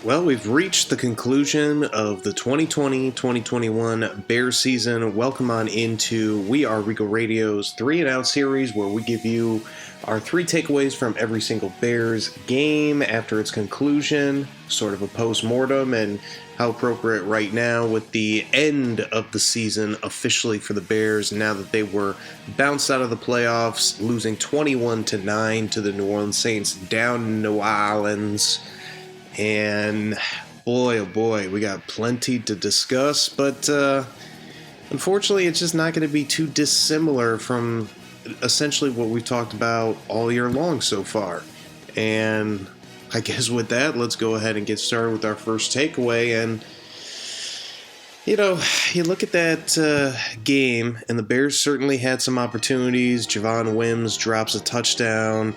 Well, we've reached the conclusion of the 2020-2021 Bears season. Welcome on into We Are Regal Radio's 3 and Out series, where we give you our 3 takeaways from every single Bears game after its conclusion, sort of a postmortem, and how appropriate right now with the end of the season officially for the Bears, now that they were bounced out of the playoffs, losing 21-9 to the New Orleans Saints down in New Orleans. And boy, oh boy, we got plenty to discuss, but unfortunately it's just not going to be too dissimilar from essentially what we've talked about all year long so far. And I guess with that, let's go ahead and get started with our first takeaway. And you know, you look at that game, and the Bears certainly had some opportunities. Javon Wims drops a touchdown.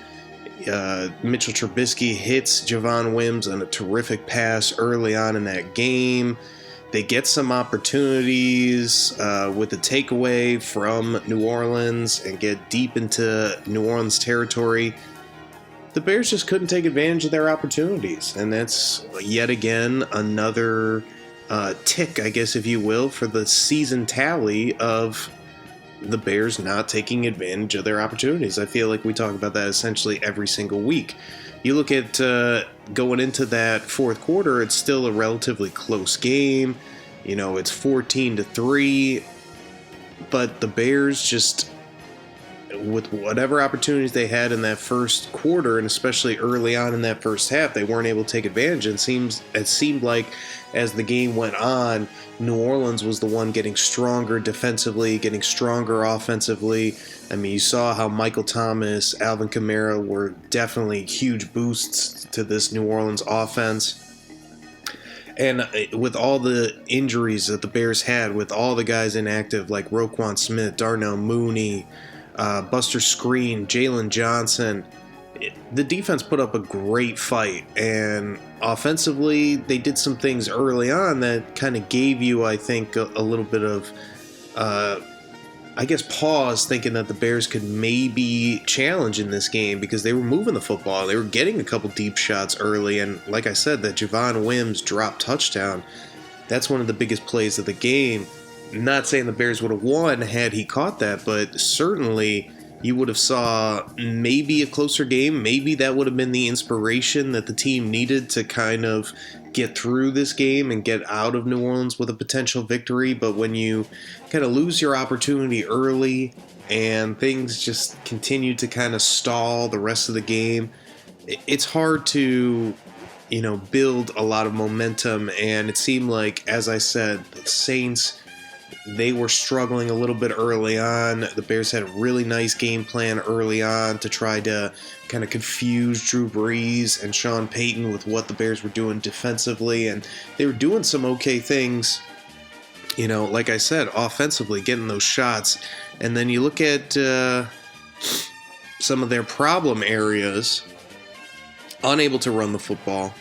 Mitchell Trubisky hits Javon Wims on a terrific pass early on in that game. They get some opportunities with a takeaway from New Orleans and get deep into New Orleans territory. The Bears just couldn't take advantage of their opportunities, and that's yet again another tick, I guess if you will, for the season tally of the Bears not taking advantage of their opportunities. I feel like we talk about that essentially every single week. You look at going into that fourth quarter, it's still a relatively close game. You know, it's 14-3, but the Bears just, with whatever opportunities they had in that first quarter, and especially early on in that first half, they weren't able to take advantage. And it seemed like as the game went on, New Orleans was the one getting stronger defensively, getting stronger offensively. I mean, you saw how Michael Thomas, Alvin Kamara were definitely huge boosts to this New Orleans offense. And with all the injuries that the Bears had, with all the guys inactive like Roquan Smith, Darnell Mooney, Buster Screen, Jalen Johnson, the defense put up a great fight, and offensively they did some things early on that kind of gave you, I think, a little bit of pause, thinking that the Bears could maybe challenge in this game, because they were moving the football, they were getting a couple deep shots early, and like I said, that Javon Wims drop touchdown, that's one of the biggest plays of the game. Not saying the Bears would have won had he caught that, but certainly you would have saw maybe a closer game. Maybe that would have been the inspiration that the team needed to kind of get through this game and get out of New Orleans with a potential victory. But when you kind of lose your opportunity early and things just continue to kind of stall the rest of the game, it's hard to, you know, build a lot of momentum. And it seemed like, as I said, the Saints, they were struggling a little bit early on. The Bears had a really nice game plan early on to try to kind of confuse Drew Brees and Sean Payton with what the Bears were doing defensively, and they were doing some okay things, you know, like I said, offensively, getting those shots. And then you look at some of their problem areas, unable to run the football,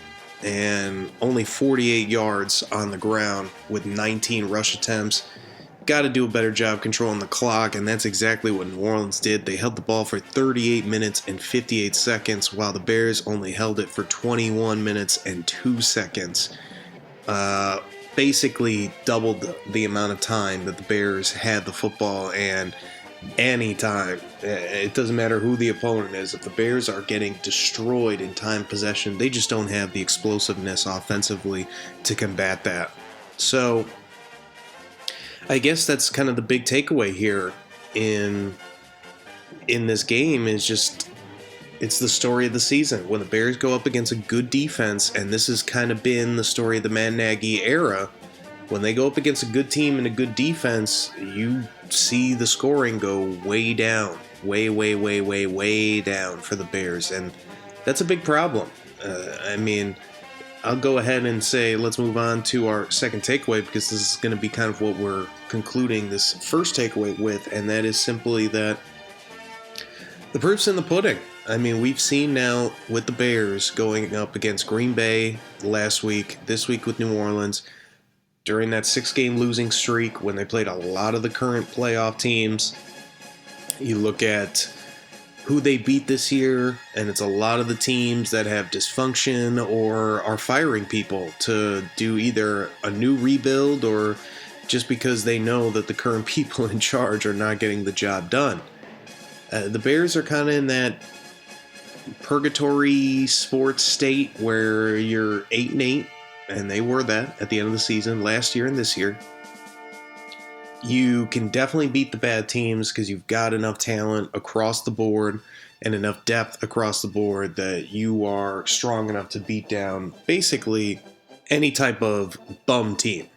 and only 48 yards on the ground with 19 rush attempts. Got to do a better job controlling the clock, and that's exactly what New Orleans did. They held the ball for 38 minutes and 58 seconds, while the Bears only held it for 21 minutes and 2 seconds. Basically doubled the amount of time that the Bears had the football, and anytime, it doesn't matter who the opponent is, if the Bears are getting destroyed in time possession, they just don't have the explosiveness offensively to combat that. So I guess that's kind of the big takeaway here in this game, is just, it's the story of the season. When the Bears go up against a good defense, and this has kind of been the story of the Matt Nagy era, when they go up against a good team and a good defense, you see the scoring go way down, way down for the Bears, and that's a big problem. I mean, I'll go ahead and say let's move on to our second takeaway, because this is going to be kind of what we're concluding this first takeaway with, and that is simply that the proof's in the pudding. I mean, we've seen now with the Bears going up against Green Bay last week, this week with New Orleans, during that 6-game losing streak when they played a lot of the current playoff teams. You look at who they beat this year, and it's a lot of the teams that have dysfunction or are firing people to do either a new rebuild or just because they know that the current people in charge are not getting the job done. The Bears are kind of in that purgatory sports state where you're 8-8, and they were that at the end of the season last year and this year. You can definitely beat the bad teams because you've got enough talent across the board and enough depth across the board that you are strong enough to beat down basically any type of bum team.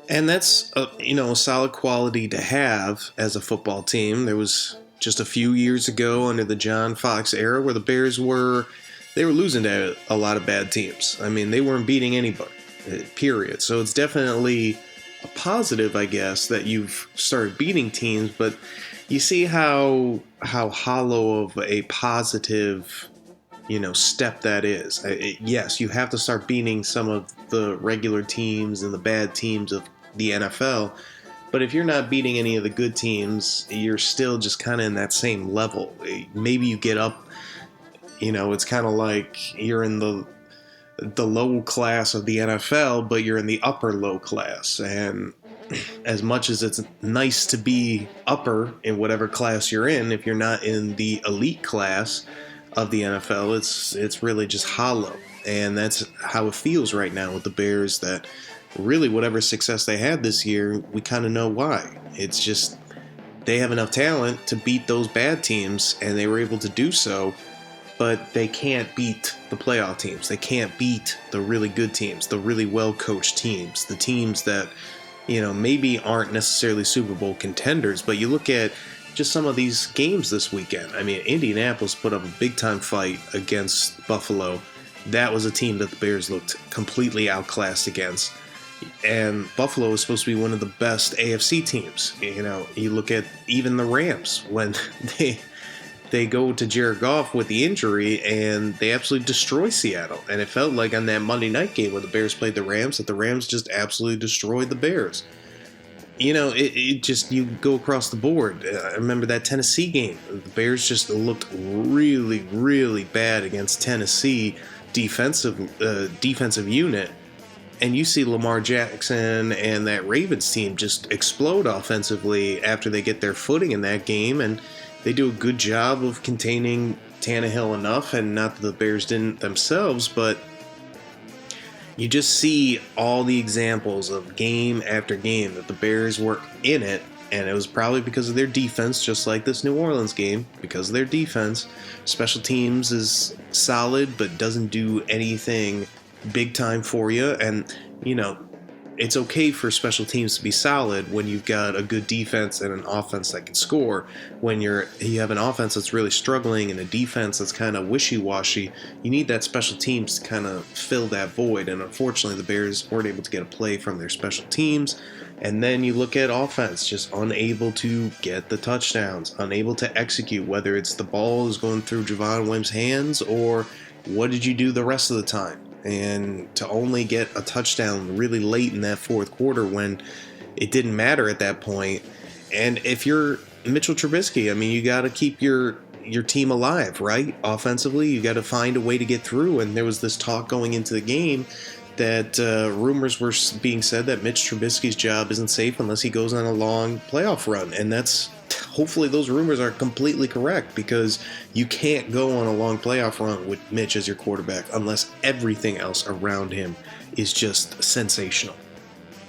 And that's a solid quality to have as a football team. There was just a few years ago under the John Fox era where the Bears were losing to a lot of bad teams. I mean, they weren't beating anybody, period. So it's definitely a positive, I guess, that you've started beating teams, but you see how hollow of a positive, step that is. Yes, you have to start beating some of the regular teams and the bad teams of the NFL, but if you're not beating any of the good teams, you're still just kind of in that same level. Maybe you get up, it's kind of like you're in the low class of the NFL, but you're in the upper low class. And as much as it's nice to be upper in whatever class you're in, if you're not in the elite class of the NFL, it's really just hollow. And that's how it feels right now with the Bears, that really whatever success they had this year, we kind of know why. It's just they have enough talent to beat those bad teams, and they were able to do so. But they can't beat the playoff teams. They can't beat the really good teams, the really well-coached teams, the teams that, maybe aren't necessarily Super Bowl contenders. But you look at just some of these games this weekend. I mean, Indianapolis put up a big-time fight against Buffalo. That was a team that the Bears looked completely outclassed against. And Buffalo is supposed to be one of the best AFC teams. You look at even the Rams when they go to Jared Goff with the injury, and they absolutely destroy Seattle. And it felt like on that Monday night game when the Bears played the Rams, that the Rams just absolutely destroyed the Bears. It just, you go across the board. I remember that Tennessee game. The Bears just looked really, really bad against Tennessee defensive unit. And you see Lamar Jackson and that Ravens team just explode offensively after they get their footing in that game, and they do a good job of containing Tannehill enough, and not that the Bears didn't themselves, but you just see all the examples of game after game that the Bears were in it, and it was probably because of their defense, just like this New Orleans game, because of their defense. Special teams is solid, but doesn't do anything big time for you, and it's okay for special teams to be solid when you've got a good defense and an offense that can score. When you have an offense that's really struggling and a defense that's kind of wishy-washy, you need that special teams to kind of fill that void. And unfortunately, the Bears weren't able to get a play from their special teams. And then you look at offense, just unable to get the touchdowns, unable to execute, whether it's the ball is going through Javon Williams' hands or what did you do the rest of the time. And to only get a touchdown really late in that fourth quarter when it didn't matter at that point. And if you're Mitchell Trubisky, I mean, you got to keep your team alive, right? Offensively, you got to find a way to get through. And there was this talk going into the game that rumors were being said that Mitch Trubisky's job isn't safe unless he goes on a long playoff run. And hopefully those rumors are completely correct, because you can't go on a long playoff run with Mitch as your quarterback unless everything else around him is just sensational.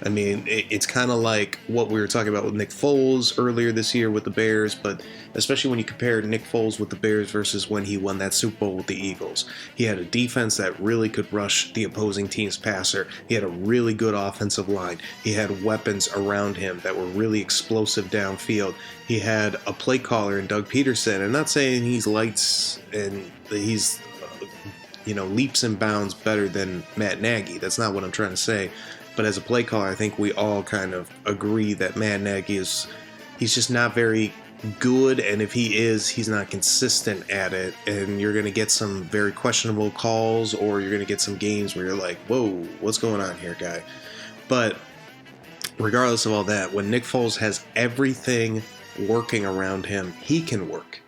I mean, it's kind of like what we were talking about with Nick Foles earlier this year with the Bears, but especially when you compare Nick Foles with the Bears versus when he won that Super Bowl with the Eagles. He had a defense that really could rush the opposing team's passer. He had a really good offensive line. He had weapons around him that were really explosive downfield. He had a play caller in Doug Peterson. I'm not saying he's lights and he's, leaps and bounds better than Matt Nagy. That's not what I'm trying to say. But as a play caller, I think we all kind of agree that Matt Nagy he's just not very good, and if he is, he's not consistent at it, and you're going to get some very questionable calls, or you're going to get some games where you're like, whoa, what's going on here, guy? But regardless of all that, when Nick Foles has everything working around him, he can work.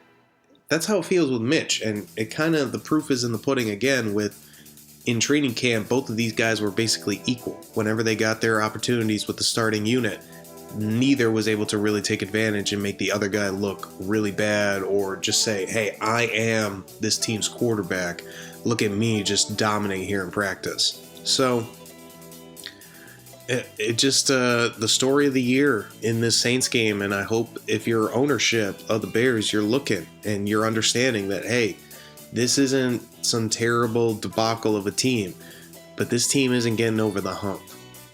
That's how it feels with Mitch, and it kind of, the proof is in the pudding again with, in training camp, both of these guys were basically equal. Whenever they got their opportunities with the starting unit, neither was able to really take advantage and make the other guy look really bad or just say, hey, I am this team's quarterback. Look at me just dominate here in practice. So it just the story of the year in this Saints game, and I hope if you're ownership of the Bears, you're looking and you're understanding that, hey, this isn't some terrible debacle of a team, but this team isn't getting over the hump.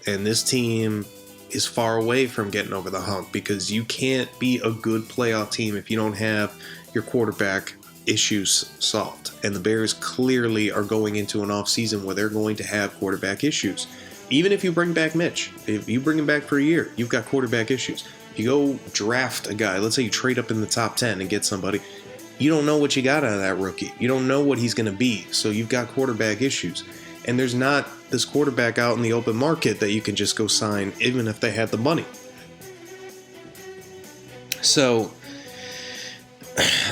And this team is far away from getting over the hump, because you can't be a good playoff team if you don't have your quarterback issues solved. And the Bears clearly are going into an offseason where they're going to have quarterback issues. Even if you bring back Mitch, if you bring him back for a year, you've got quarterback issues. If you go draft a guy, let's say you trade up in the top 10 and get somebody, you don't know what you got out of that rookie. You don't know what he's going to be. So you've got quarterback issues. And there's not this quarterback out in the open market that you can just go sign, even if they had the money. So,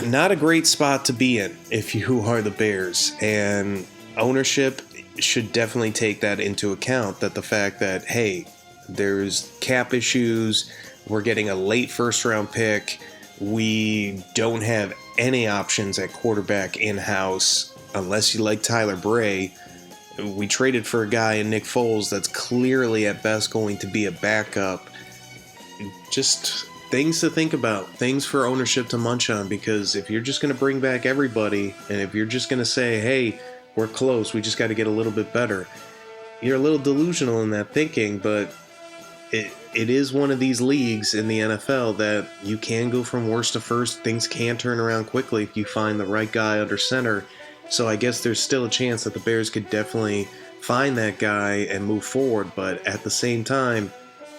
not a great spot to be in if you are the Bears. And ownership should definitely take that into account, that the fact that, hey, there's cap issues, we're getting a late first round pick, we don't have any options at quarterback in-house unless you like Tyler Bray. We traded for a guy in Nick Foles that's clearly at best going to be a backup. Just things to think about, things for ownership to munch on, because if you're just going to bring back everybody, and if you're just going to say, hey, we're close, we just got to get a little bit better, you're a little delusional in that thinking. But it is one of these leagues in the NFL that you can go from worst to first. Things can turn around quickly if you find the right guy under center. So I guess there's still a chance that the Bears could definitely find that guy and move forward. But at the same time,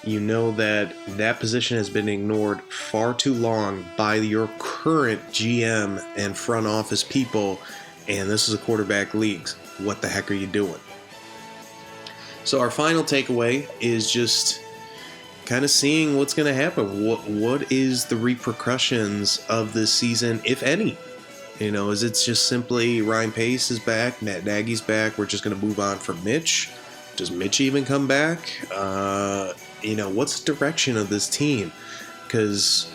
you know that that position has been ignored far too long by your current GM and front office people. And this is a quarterback league. What the heck are you doing? So our final takeaway is just kind of seeing what's going to happen. What is the repercussions of this season, if any? You know, is it just simply Ryan Pace is back, Matt Nagy's back, we're just going to move on from Mitch? Does Mitch even come back? You know, what's the direction of this team? Because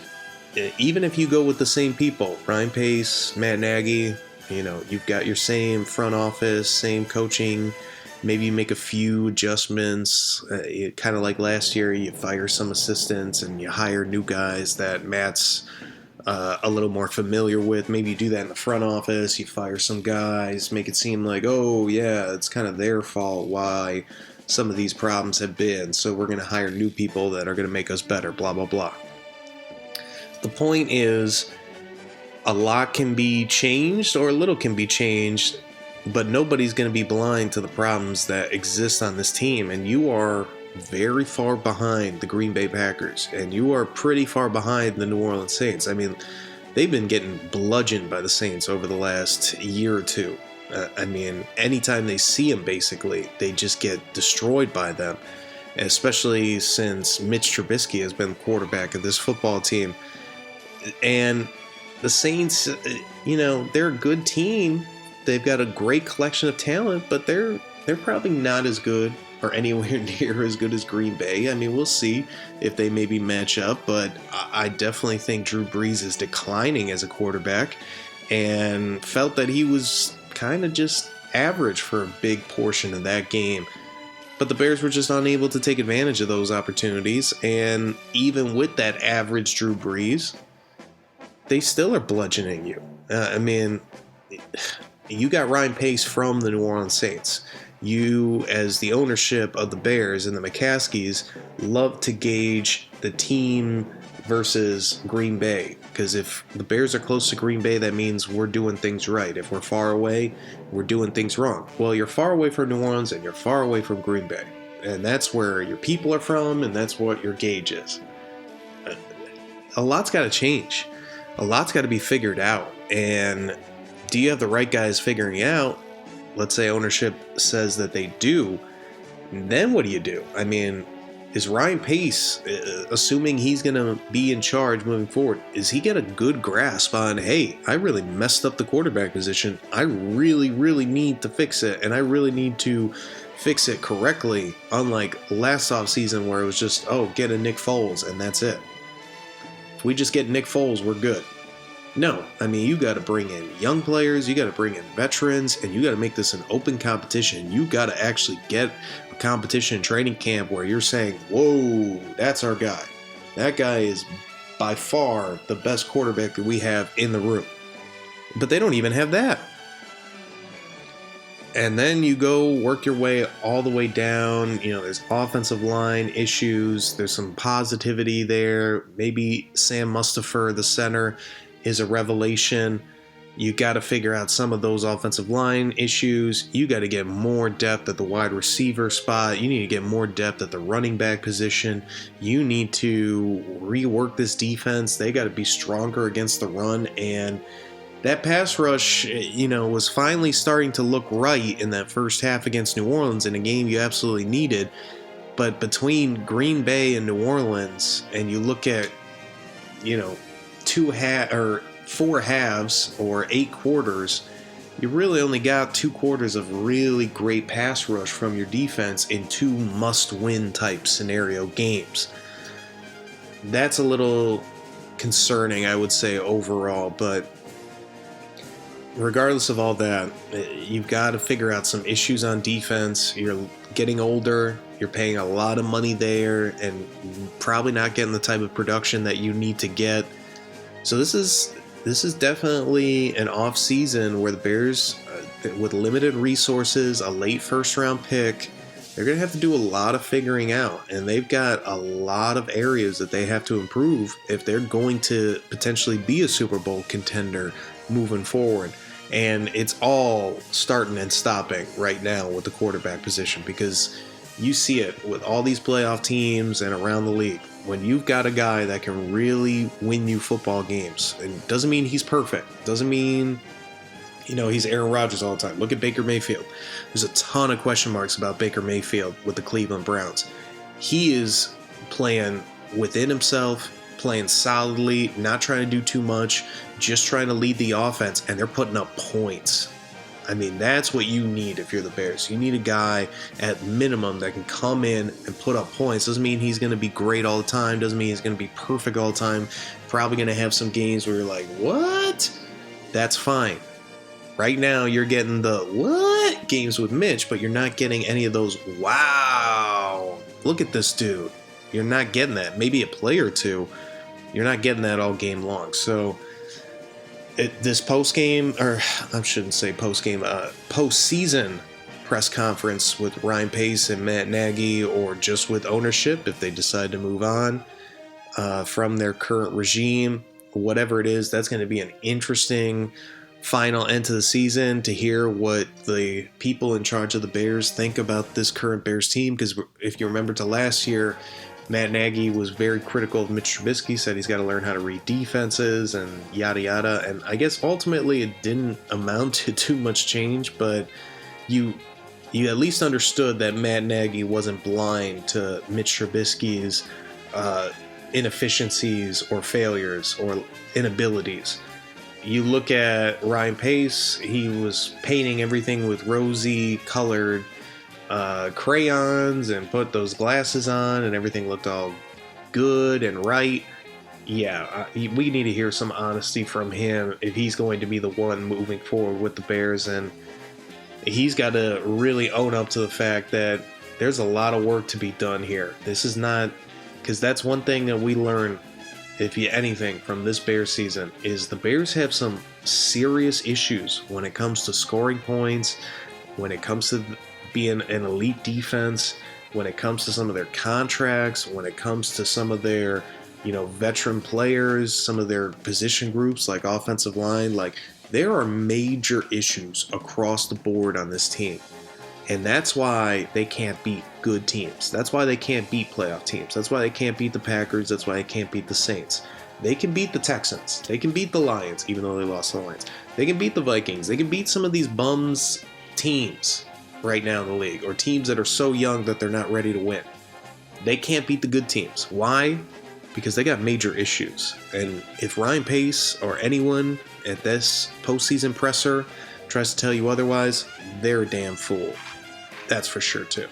even if you go with the same people, Ryan Pace, Matt Nagy, you know, you've got your same front office, same coaching. Maybe you make a few adjustments, kind of like last year, you fire some assistants and you hire new guys that Matt's a little more familiar with. Maybe you do that in the front office, you fire some guys, make it seem like, oh yeah, it's kind of their fault why some of these problems have been, so we're going to hire new people that are going to make us better, blah, blah, blah. The point is, a lot can be changed or a little can be changed, but nobody's going to be blind to the problems that exist on this team. And you are very far behind the Green Bay Packers, and you are pretty far behind the New Orleans Saints. I mean, they've been getting bludgeoned by the Saints over the last year or two. I mean, anytime they see them, basically, they just get destroyed by them, especially since Mitch Trubisky has been quarterback of this football team. And the Saints, you know, they're a good team. They've got a great collection of talent, but they're probably not as good or anywhere near as good as Green Bay. I mean, we'll see if they maybe match up, but I definitely think Drew Brees is declining as a quarterback, and felt that he was kind of just average for a big portion of that game. But the Bears were just unable to take advantage of those opportunities, and even with that average Drew Brees, they still are bludgeoning you. I mean, you got Ryan Pace from the New Orleans Saints. You, as the ownership of the Bears and the McCaskies, love to gauge the team versus Green Bay. Because if the Bears are close to Green Bay, that means we're doing things right. If we're far away, we're doing things wrong. Well, you're far away from New Orleans and you're far away from Green Bay. And that's where your people are from, and that's what your gauge is. A lot's got to change. A lot's got to be figured out. And do you have the right guys figuring out? Let's say ownership says that they do. Then what do you do? I mean, is Ryan Pace, assuming he's going to be in charge moving forward, is he got a good grasp on, hey, I really messed up the quarterback position. I really, really need to fix it, and I really need to fix it correctly, unlike last offseason where it was just, oh, get a Nick Foles, and that's it. If we just get Nick Foles, we're good. No, I mean, you got to bring in young players, you got to bring in veterans, and you got to make this an open competition. You got to actually get a competition training camp where you're saying, whoa, that's our guy. That guy is by far the best quarterback that we have in the room. But they don't even have that. And then you go work your way all the way down. You know, there's offensive line issues. There's some positivity there. Maybe Sam Mustipher, the center, is a revelation. You got to figure out some of those offensive line issues. You got to get more depth at the wide receiver spot. You need to get more depth at the running back position. You need to rework this defense. They got to be stronger against the run. And that pass rush, you know, was finally starting to look right in that first half against New Orleans in a game you absolutely needed. But between Green Bay and New Orleans, and you look at, you know, 4 halves or 8 quarters, you really only got 2 quarters of really great pass rush from your defense in 2 must-win type scenario games. That's a little concerning, I would say, overall, but regardless of all that, you've got to figure out some issues on defense. You're getting older, you're paying a lot of money there, and probably not getting the type of production that you need to get. So this is definitely an off season where the Bears, with limited resources, a late first round pick, they're going to have to do a lot of figuring out. And they've got a lot of areas that they have to improve if they're going to potentially be a Super Bowl contender moving forward. And it's all starting and stopping right now with the quarterback position, because you see it with all these playoff teams and around the league. When you've got a guy that can really win you football games, and doesn't mean he's perfect, doesn't mean, you know, he's Aaron Rodgers all the time. Look at Baker Mayfield. There's a ton of question marks about Baker Mayfield with the Cleveland Browns. He is playing within himself, playing solidly, not trying to do too much, just trying to lead the offense, and they're putting up points. I mean, that's what you need if you're the Bears. You need a guy at minimum that can come in and put up points. Doesn't mean he's going to be great all the time. Doesn't mean he's going to be perfect all the time. Probably going to have some games where you're like, what? That's fine. Right now, you're getting the what games with Mitch, but you're not getting any of those, wow, look at this dude. You're not getting that. Maybe a play or two. You're not getting that all game long. So this post-game, or I shouldn't say post-game, post-season press conference with Ryan Pace and Matt Nagy, or just with ownership if they decide to move on from their current regime, whatever it is, that's going to be an interesting final end to the season to hear what the people in charge of the Bears think about this current Bears team. Because if you remember to last year, Matt Nagy was very critical of Mitch Trubisky, said he's got to learn how to read defenses and yada yada. And I guess ultimately it didn't amount to too much change, but you at least understood that Matt Nagy wasn't blind to Mitch Trubisky's inefficiencies or failures or inabilities. You look at Ryan Pace, he was painting everything with rosy colored crayons and put those glasses on, and everything looked all good and right. Yeah, we need to hear some honesty from him if he's going to be the one moving forward with the Bears, and he's got to really own up to the fact that there's a lot of work to be done here. This is not, because that's one thing that we learn, if you anything from this Bears season, is the Bears have some serious issues when it comes to scoring points, when it comes to being an elite defense, when it comes to some of their contracts, when it comes to some of their, you know, veteran players, some of their position groups like offensive line. Like, there are major issues across the board on this team. And that's why they can't beat good teams. That's why they can't beat playoff teams. That's why they can't beat the Packers. That's why they can't beat the Saints. They can beat the Texans. They can beat the Lions, even though they lost to the Lions. They can beat the Vikings. They can beat some of these bums teams right now in the league, or teams that are so young that they're not ready to win. They can't beat the good teams. Why? Because they got major issues. And if Ryan Pace or anyone at this postseason presser tries to tell you otherwise, they're a damn fool. That's for sure, too.